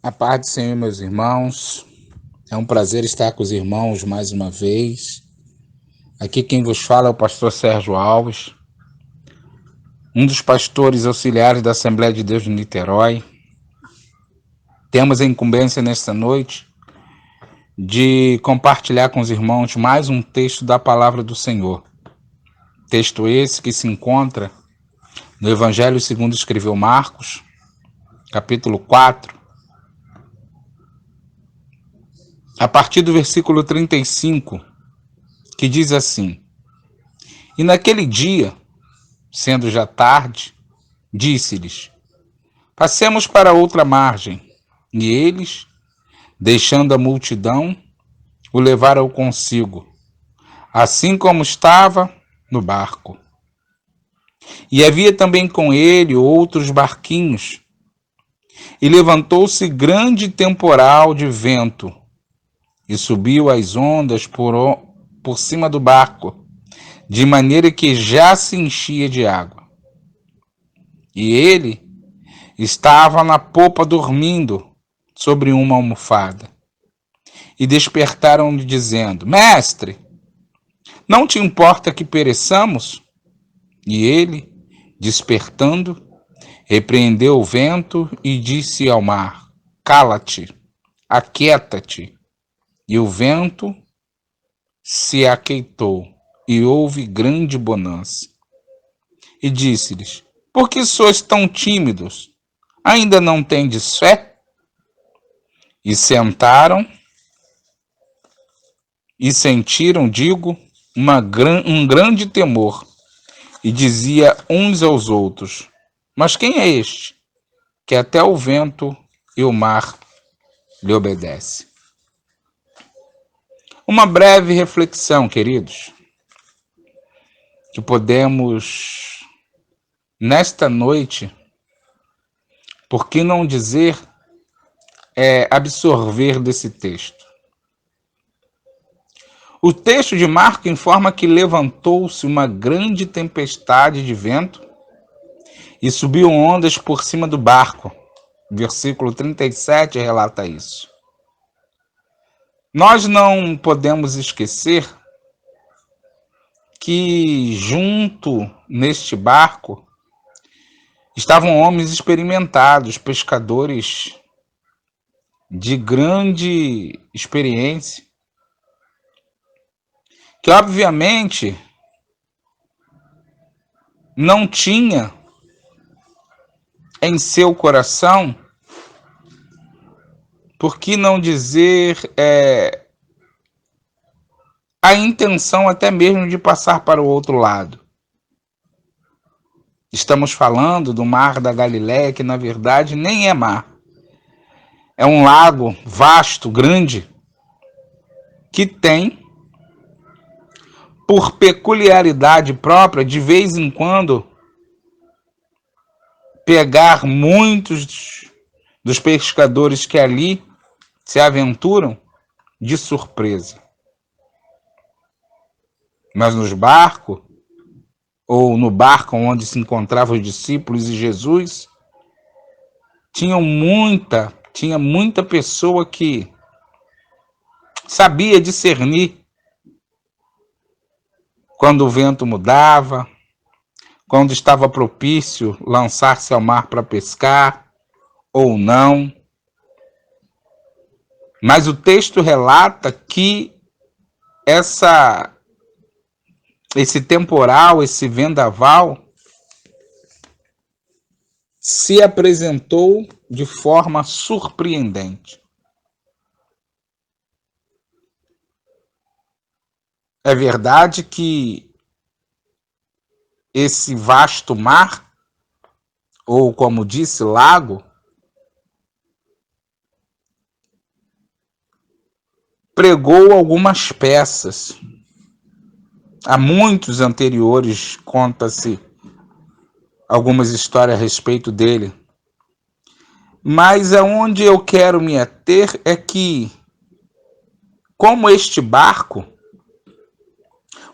A paz do Senhor, meus irmãos. É um prazer estar com os irmãos mais uma vez. Aqui quem vos fala é o pastor Sérgio Alves, um dos pastores auxiliares da Assembleia de Deus de Niterói. Temos a incumbência nesta noite de compartilhar com os irmãos mais um texto da palavra do Senhor. Texto esse que se encontra no Evangelho segundo escreveu Marcos, capítulo 4, a partir do versículo 35, que diz assim: E naquele dia, sendo já tarde, disse-lhes: Passemos para outra margem. E eles, deixando a multidão, o levaram consigo, assim como estava no barco. E havia também com ele outros barquinhos. E levantou-se grande temporal de vento, e subiu as ondas por cima do barco, de maneira que já se enchia de água. E ele estava na popa dormindo sobre uma almofada. E despertaram-lhe dizendo: Mestre, não te importa que pereçamos? E ele, despertando, repreendeu o vento e disse ao mar: Cala-te, aquieta-te. E o vento se aquietou, e houve grande bonança. E disse-lhes: Por que sois tão tímidos? Ainda não tendes fé? E sentaram e sentiram, um grande temor, e dizia uns aos outros: Mas quem é este, que até o vento e o mar lhe obedecem? Uma breve reflexão, queridos, que podemos, nesta noite, por que não dizer, absorver desse texto. O texto de Marcos informa que levantou-se uma grande tempestade de vento e subiu ondas por cima do barco. Versículo 37 relata isso. Nós não podemos esquecer que junto neste barco estavam homens experimentados, pescadores de grande experiência, que obviamente não tinha em seu coração, por que não dizer, a intenção até mesmo de passar para o outro lado. Estamos falando do Mar da Galileia, que na verdade nem é mar. É um lago vasto, grande, que tem, por peculiaridade própria, de vez em quando, pegar muitos dos pescadores que ali se aventuram de surpresa. Mas nos barcos, ou no barco onde se encontravam os discípulos e Jesus, tinha muita pessoa que sabia discernir quando o vento mudava, quando estava propício lançar-se ao mar para pescar ou não. Mas o texto relata que esse temporal, esse vendaval, se apresentou de forma surpreendente. É verdade que esse vasto mar, ou como disse, lago, pregou algumas peças. Há muitos anteriores conta-se algumas histórias a respeito dele. Mas aonde eu quero me ater é que, como este barco,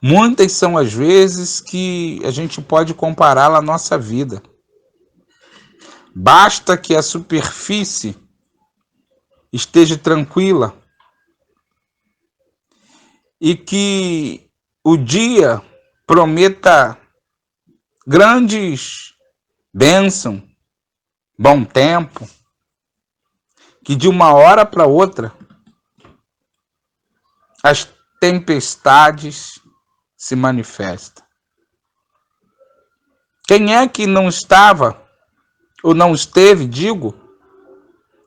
muitas são as vezes que a gente pode compará-la à nossa vida. Basta que a superfície esteja tranquila e que o dia prometa grandes bênçãos, bom tempo, que de uma hora para outra as tempestades se manifestam. Quem é que não estava, ou não esteve,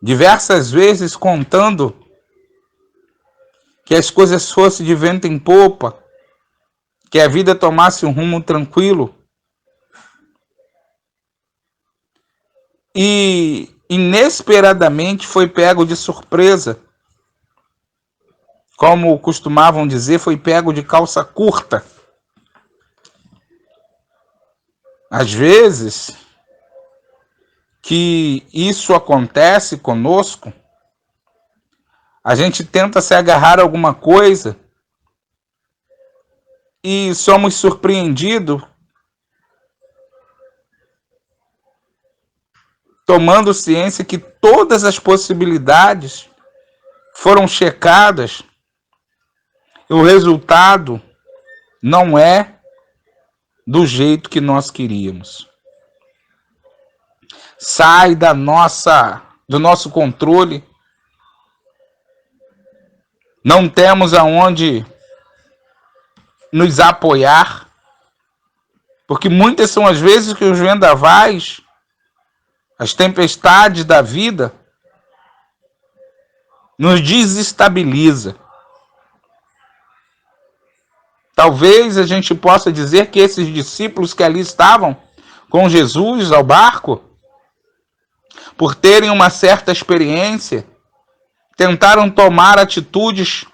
diversas vezes contando que as coisas fossem de vento em popa, que a vida tomasse um rumo tranquilo, e inesperadamente foi pego de surpresa, como costumavam dizer, foi pego de calça curta. Às vezes que isso acontece conosco, a gente tenta se agarrar a alguma coisa e somos surpreendidos, tomando ciência que todas as possibilidades foram checadas e o resultado não é do jeito que nós queríamos. Sai do nosso controle. Não temos aonde nos apoiar, porque muitas são as vezes que os vendavais, as tempestades da vida, nos desestabiliza. Talvez a gente possa dizer que esses discípulos que ali estavam com Jesus ao barco, por terem uma certa experiência, tentaram tomar atitudes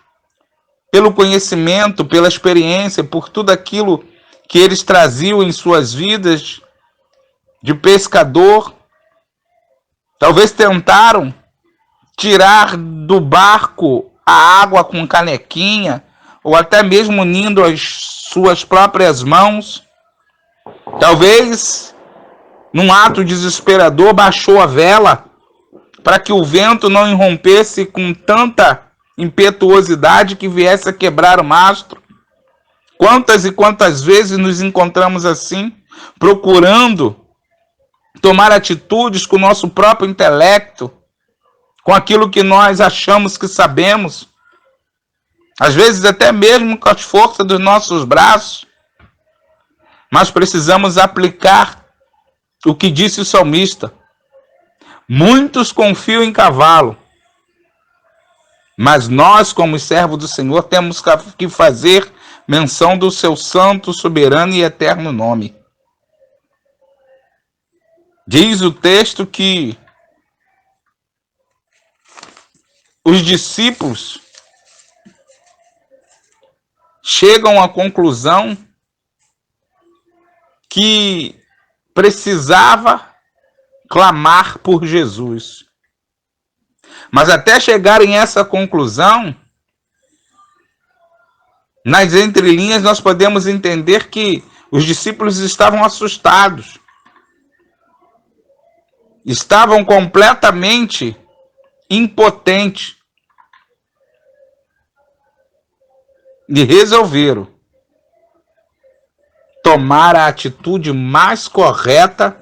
pelo conhecimento, pela experiência, por tudo aquilo que eles traziam em suas vidas de pescador. Talvez tentaram tirar do barco a água com canequinha, ou até mesmo unindo as suas próprias mãos. Talvez, num ato desesperador, baixou a vela para que o vento não irrompesse com tanta impetuosidade que viesse a quebrar o mastro. Quantas e quantas vezes nos encontramos assim, procurando tomar atitudes com o nosso próprio intelecto, com aquilo que nós achamos que sabemos, às vezes até mesmo com as forças dos nossos braços, mas precisamos aplicar o que disse o salmista: muitos confiam em cavalo, mas nós, como servos do Senhor, temos que fazer menção do seu santo, soberano e eterno nome. Diz o texto que os discípulos chegam à conclusão que precisava clamar por Jesus. Mas até chegarem a essa conclusão, nas entrelinhas nós podemos entender que os discípulos estavam assustados. Estavam completamente impotentes. E resolveram tomar a atitude mais correta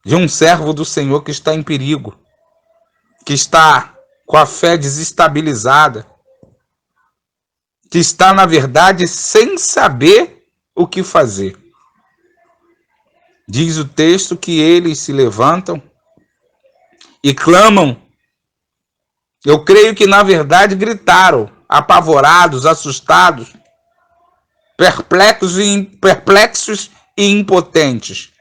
de um servo do Senhor que está em perigo, que está com a fé desestabilizada, que está, na verdade, sem saber o que fazer. Diz o texto que eles se levantam e clamam. Eu creio que, na verdade, gritaram, apavorados, assustados, perplexos e impotentes.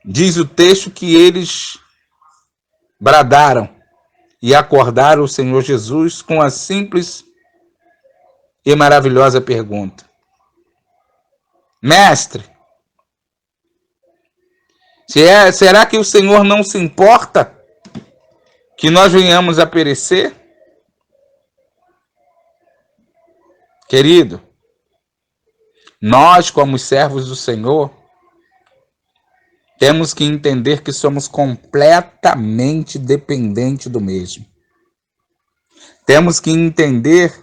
Diz o texto que eles bradaram e acordaram o Senhor Jesus com a simples e maravilhosa pergunta: Mestre, será que o Senhor não se importa que nós venhamos a perecer? Querido, nós, como servos do Senhor, Temos que entender que somos completamente dependentes do mesmo. Temos que entender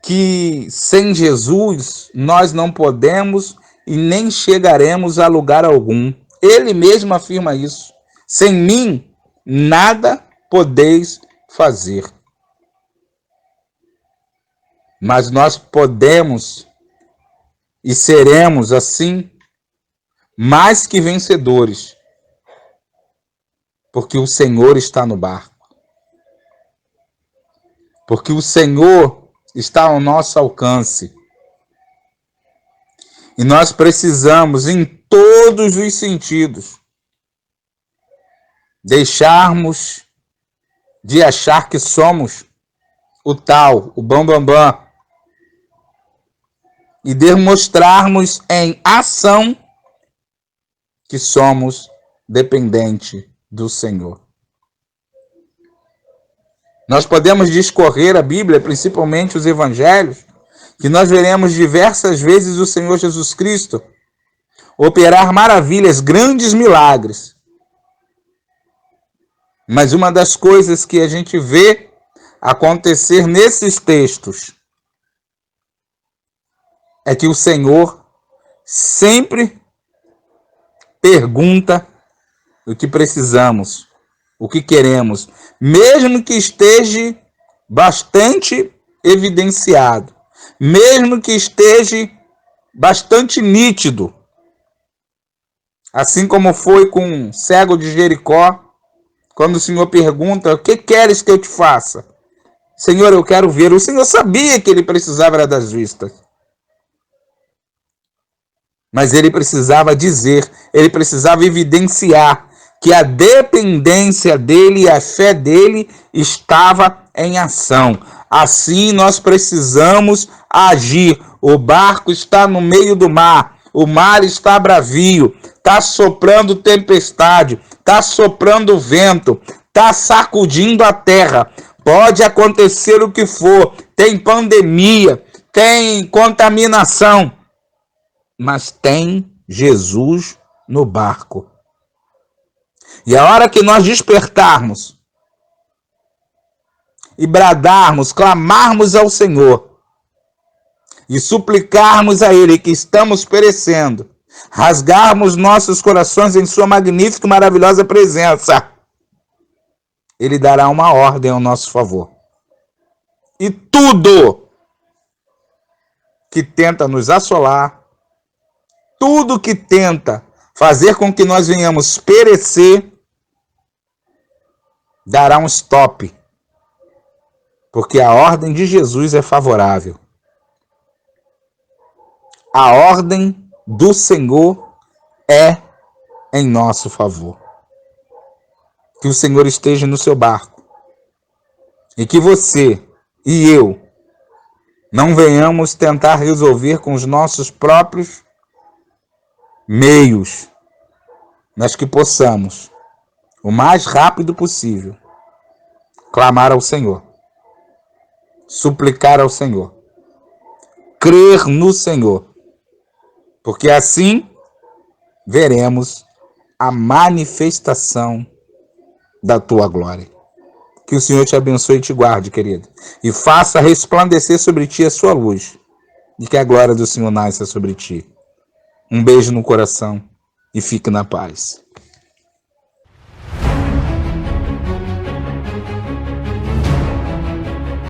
que sem Jesus nós não podemos e nem chegaremos a lugar algum. Ele mesmo afirma isso. Sem mim, nada podeis fazer. Mas nós podemos e seremos assim mais que vencedores, porque o Senhor está no barco. Porque o Senhor está ao nosso alcance. E nós precisamos, em todos os sentidos, deixarmos de achar que somos o tal, o bambambam, e demonstrarmos em ação que somos dependentes do Senhor. Nós podemos discorrer a Bíblia, principalmente os evangelhos, que nós veremos diversas vezes o Senhor Jesus Cristo operar maravilhas, grandes milagres. Mas uma das coisas que a gente vê acontecer nesses textos é que o Senhor sempre pergunta o que precisamos, o que queremos, mesmo que esteja bastante evidenciado, mesmo que esteja bastante nítido, assim como foi com o cego de Jericó, quando o Senhor pergunta: o que queres que eu te faça? Senhor, eu quero ver. O Senhor sabia que ele precisava das vistas. Mas ele precisava dizer, ele precisava evidenciar que a dependência dele e a fé dele estava em ação. Assim nós precisamos agir. O barco está no meio do mar, o mar está bravio, está soprando tempestade, está soprando vento, está sacudindo a terra. Pode acontecer o que for, tem pandemia, tem contaminação, mas tem Jesus no barco. E a hora que nós despertarmos e bradarmos, clamarmos ao Senhor e suplicarmos a Ele que estamos perecendo, rasgarmos nossos corações em sua magnífica e maravilhosa presença, Ele dará uma ordem ao nosso favor. E tudo que tenta nos assolar, tudo que tenta fazer com que nós venhamos perecer, dará um stop. Porque a ordem de Jesus é favorável. A ordem do Senhor é em nosso favor. Que o Senhor esteja no seu barco. E que você e eu não venhamos tentar resolver com os nossos próprios meios, mas que possamos, o mais rápido possível, clamar ao Senhor, suplicar ao Senhor, crer no Senhor, porque assim veremos a manifestação da tua glória. Que o Senhor te abençoe e te guarde, querido, e faça resplandecer sobre ti a sua luz, e que a glória do Senhor nasça sobre ti. Um beijo no coração e fique na paz.